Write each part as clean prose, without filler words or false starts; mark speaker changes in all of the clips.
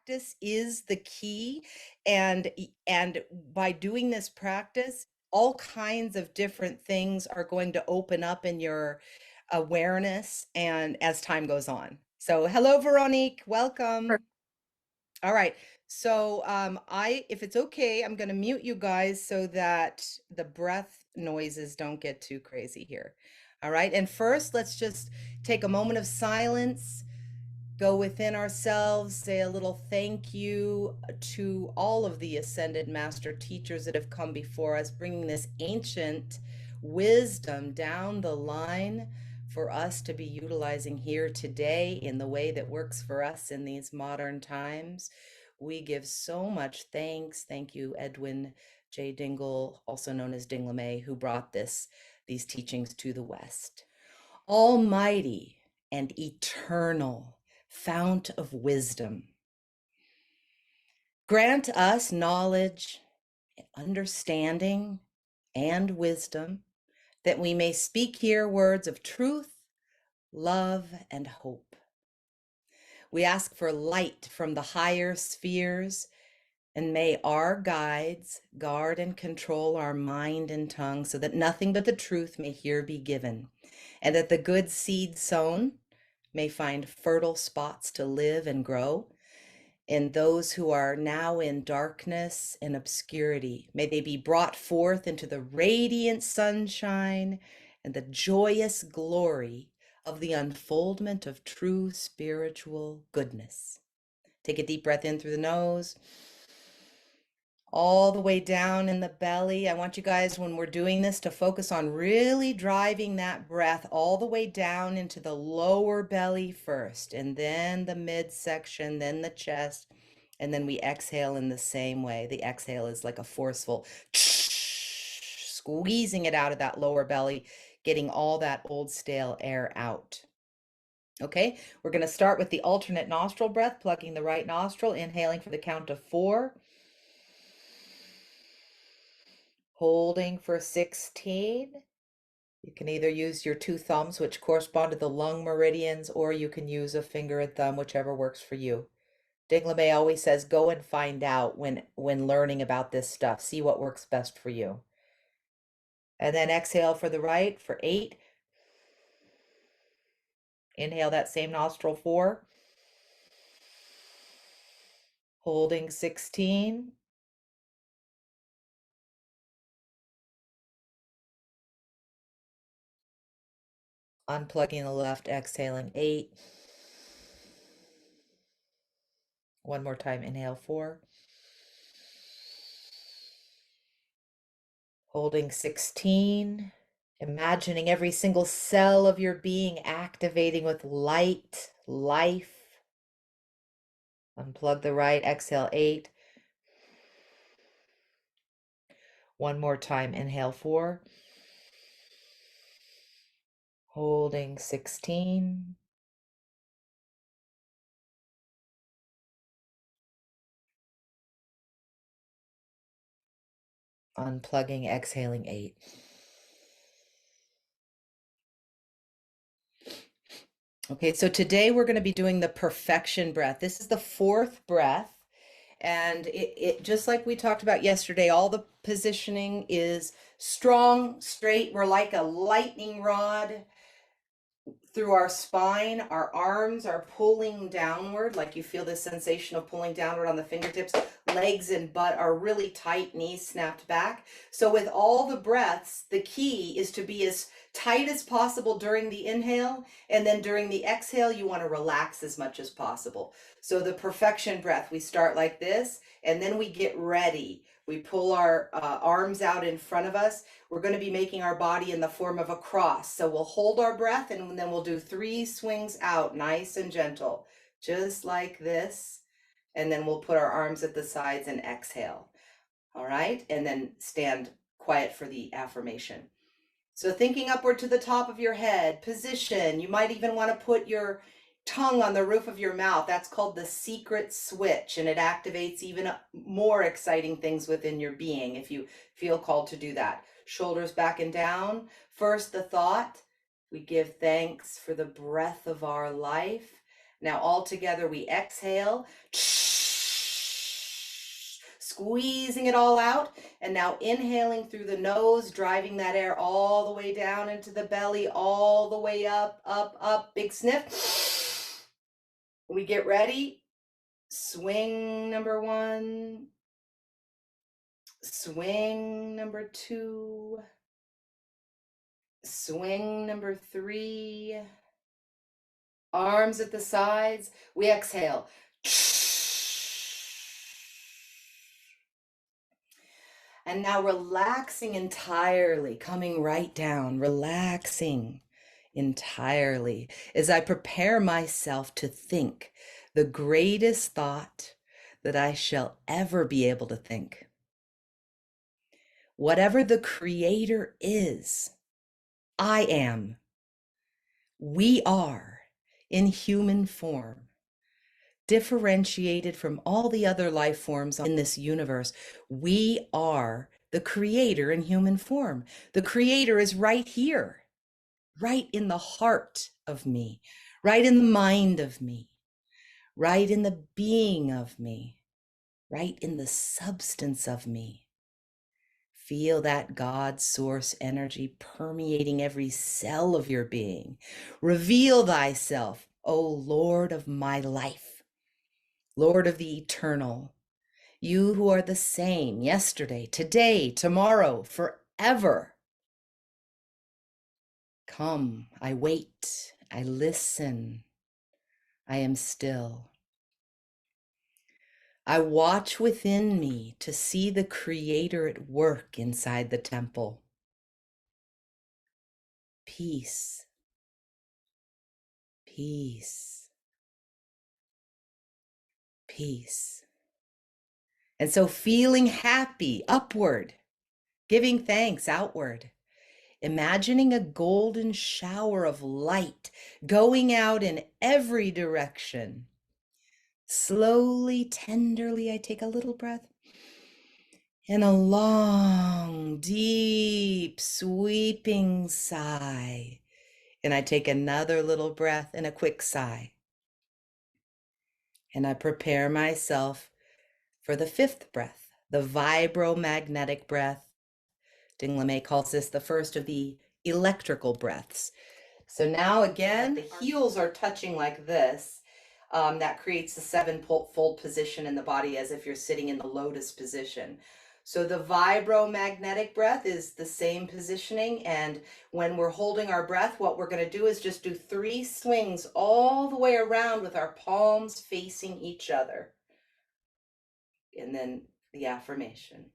Speaker 1: practice is the key. And by doing this practice, all kinds of different things are going to open up in your awareness and as time goes on. So hello, Veronique, welcome. All right. So if it's okay, I'm going to mute you guys so that the breath noises don't get too crazy here. All right. And first, let's just take a moment of silence, go within ourselves, say a little thank you to all of the ascended master teachers that have come before us, bringing this ancient wisdom down the line for us to be utilizing here today in the way that works for us in these modern times. We give so much thanks. Thank you, Edwin J. Dingle, also known as Dingle, who brought these teachings to the West. Almighty and eternal fount of wisdom, grant us knowledge, understanding, and wisdom, that we may speak here words of truth, love, and hope. We ask for light from the higher spheres, and may our guides guard and control our mind and tongue, so that nothing but the truth may here be given, and that the good seed sown may find fertile spots to live and grow. And those who are now in darkness and obscurity, may they be brought forth into the radiant sunshine and the joyous glory of the unfoldment of true spiritual goodness. Take a deep breath in through the nose, all the way down in the belly. I want you guys, when we're doing this, to focus on really driving that breath all the way down into the lower belly first, and then the midsection, then the chest, and then we exhale in the same way. The exhale is like a forceful squeezing it out of that lower belly, getting all that old stale air out. Okay, we're going to start with the alternate nostril breath, plugging the right nostril, inhaling for the count of 4. Holding for 16. You can either use your 2 thumbs, which correspond to the lung meridians, or you can use a finger and thumb, whichever works for you. Dingle always says, go and find out when learning about this stuff. See what works best for you. And then exhale for the right for 8. Inhale that same nostril 4. Holding 16. Unplugging the left, exhaling 8. One more time, inhale 4. Holding 16. Imagining every single cell of your being activating with light, life. Unplug the right, exhale 8. One more time, inhale 4. Holding 16. Unplugging, exhaling 8. Okay, so today we're going to be doing the perfection breath. This is the 4th breath. And it just like we talked about yesterday, all the positioning is strong, straight. We're like a lightning rod through our spine. Our arms are pulling downward, like you feel this sensation of pulling downward on the fingertips. Legs and butt are really tight, knees snapped back. So with all the breaths, the key is to be as tight as possible during the inhale, and then during the exhale, you want to relax as much as possible. So the perfection breath, we start like this, and then we get ready. We pull our arms out in front of us. We're going to be making our body in the form of a cross. So we'll hold our breath, and then we'll do 3 swings out, nice and gentle, just like this. And then we'll put our arms at the sides and exhale. All right. And then stand quiet for the affirmation. So thinking upward to the top of your head, position. You might even want to put your tongue on the roof of your mouth. That's called the secret switch, and it activates even more exciting things within your being if you feel called to do that. Shoulders back and down. First, the thought. We give thanks for the breath of our life. Now all together we exhale. squeezing it all out. And now inhaling through the nose, driving that air all the way down into the belly, all the way up, up, up. Big sniff. We get ready. Swing number 1. Swing number 2. Swing number 3. Arms at the sides. We exhale. And now relaxing entirely, coming right down, relaxing entirely as I prepare myself to think the greatest thought that I shall ever be able to think. Whatever the Creator is, I am, we are in human form, differentiated from all the other life forms in this universe. We are the Creator in human form. The Creator is right here, right in the heart of me, right in the mind of me, right in the being of me, right in the substance of me. Feel that God source energy permeating every cell of your being. Reveal thyself, O Lord of my life, Lord of the eternal, you who are the same yesterday, today, tomorrow, forever. Come, I wait, I listen, I am still. I watch within me to see the Creator at work inside the temple. Peace, peace, peace. And so feeling happy upward, giving thanks outward, imagining a golden shower of light going out in every direction. Slowly, tenderly, I take a little breath and a long, deep, sweeping sigh. And I take another little breath and a quick sigh. And I prepare myself for the 5th breath, the vibromagnetic breath. Dingle calls this the first of the electrical breaths. So now again, the heels are touching like this. That creates the 7-fold position in the body as if you're sitting in the lotus position. So the vibromagnetic breath is the same positioning. And when we're holding our breath, what we're going to do is just do 3 swings all the way around with our palms facing each other. And then the affirmation.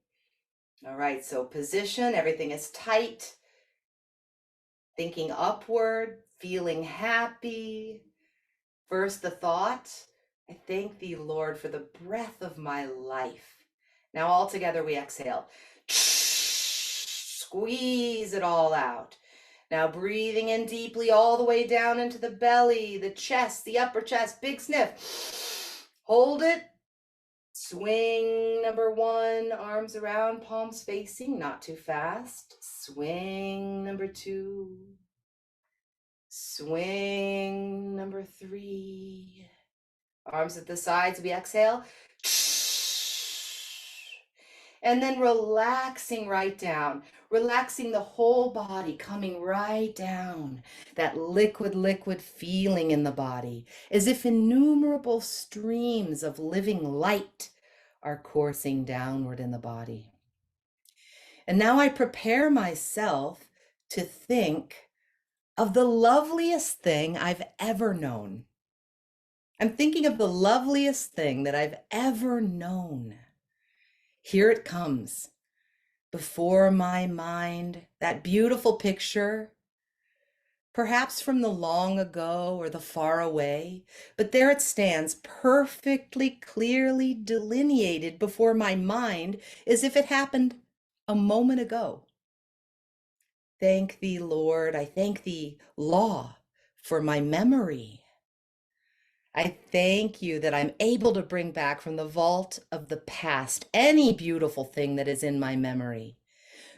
Speaker 1: All right, so position, everything is tight. Thinking upward, feeling happy. First, the thought, I thank thee, Lord, for the breath of my life. Now all together we exhale. Squeeze it all out. Now breathing in deeply all the way down into the belly, the chest, the upper chest, big sniff. Hold it. Swing number 1, arms around, palms facing, not too fast. Swing number 2. Swing number 3. Arms at the sides, we exhale. And then relaxing right down, relaxing the whole body, coming right down. That liquid feeling in the body, as if innumerable streams of living light are coursing downward in the body. And now I prepare myself to think of the loveliest thing I've ever known. I'm thinking of the loveliest thing that I've ever known. Here it comes before my mind, that beautiful picture, perhaps from the long ago or the far away, but there it stands, perfectly clearly delineated before my mind as if it happened a moment ago. Thank thee, Lord. I thank thee, law, for my memory. I thank you that I'm able to bring back from the vault of the past any beautiful thing that is in my memory.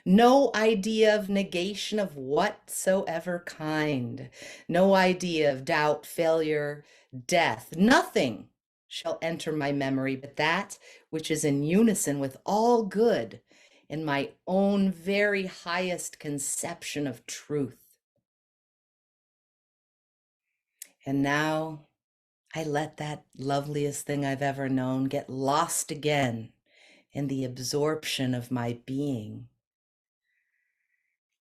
Speaker 1: No idea of negation of whatsoever kind. No idea of doubt, failure, death. Nothing shall enter my memory, but that which is in unison with all good in my own very highest conception of truth. And now I let that loveliest thing I've ever known get lost again in the absorption of my being.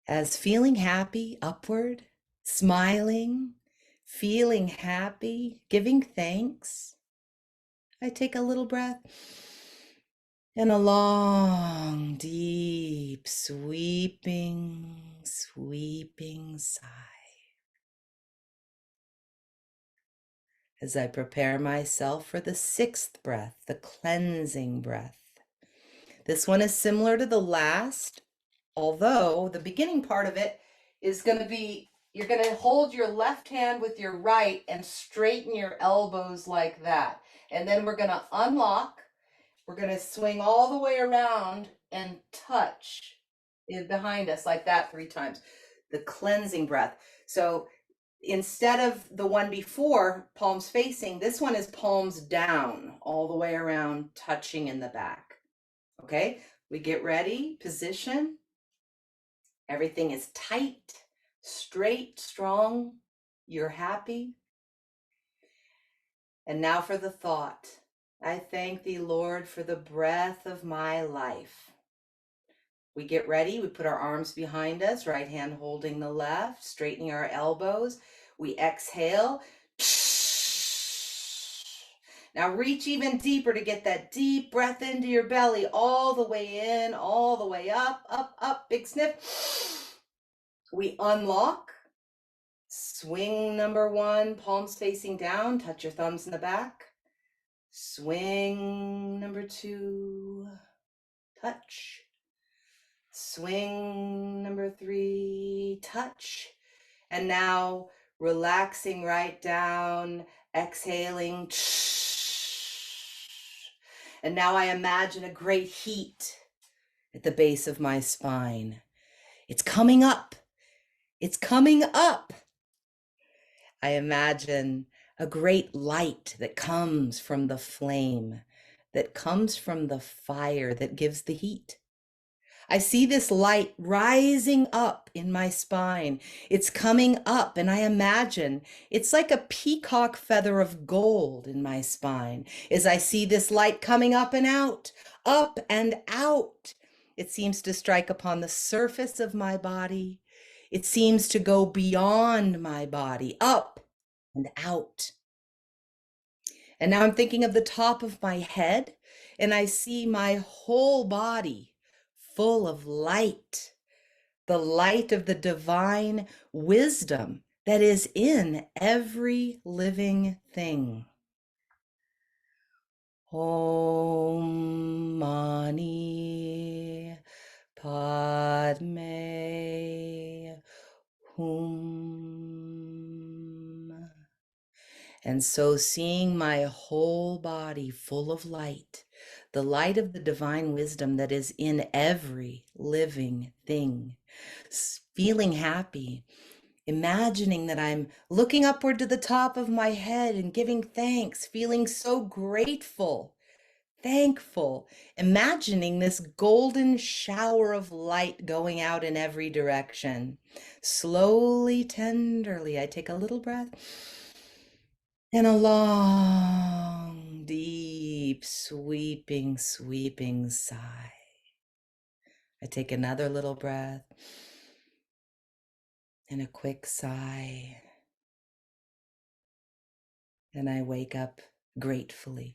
Speaker 1: As feeling happy upward, smiling, feeling happy, giving thanks, I take a little breath and a long, deep, sweeping, sweeping sigh as I prepare myself for the sixth breath, the cleansing breath. This one is similar to the last, although the beginning part of it is going to be, you're going to hold your left hand with your right and straighten your elbows like that. And then we're going to unlock. We're going to swing all the way around and touch in behind us like that 3 times. The cleansing breath. So instead of the one before, palms facing, this one is palms down all the way around, touching in the back. Okay, we get ready, position. Everything is tight, straight, strong. You're happy. And now for the thought. I thank thee, Lord, for the breath of my life. We get ready. We put our arms behind us, right hand holding the left, straightening our elbows. We exhale. Now reach even deeper to get that deep breath into your belly, all the way in, all the way up, up, up, big sniff. We unlock, swing number 1, palms facing down, touch your thumbs in the back. Swing number 2, touch. Swing number 3, touch. And now relaxing right down, exhaling. And now I imagine a great heat at the base of my spine. It's coming up. It's coming up. I imagine a great light that comes from the flame, that comes from the fire that gives the heat. I see this light rising up in my spine. It's coming up, and I imagine it's like a peacock feather of gold in my spine as I see this light coming up and out, up and out. It seems to strike upon the surface of my body. It seems to go beyond my body, up and out. And now I'm thinking of the top of my head, and I see my whole body full of light, the light of the divine wisdom that is in every living thing. Om Mani Padme Hum. And so seeing my whole body full of light, the light of the divine wisdom that is in every living thing, feeling happy, imagining that I'm looking upward to the top of my head and giving thanks, feeling so grateful, thankful, imagining this golden shower of light going out in every direction. Slowly, tenderly, I take a little breath. And a long, deep, sweeping, sweeping sigh. I take another little breath and a quick sigh. And I wake up gratefully.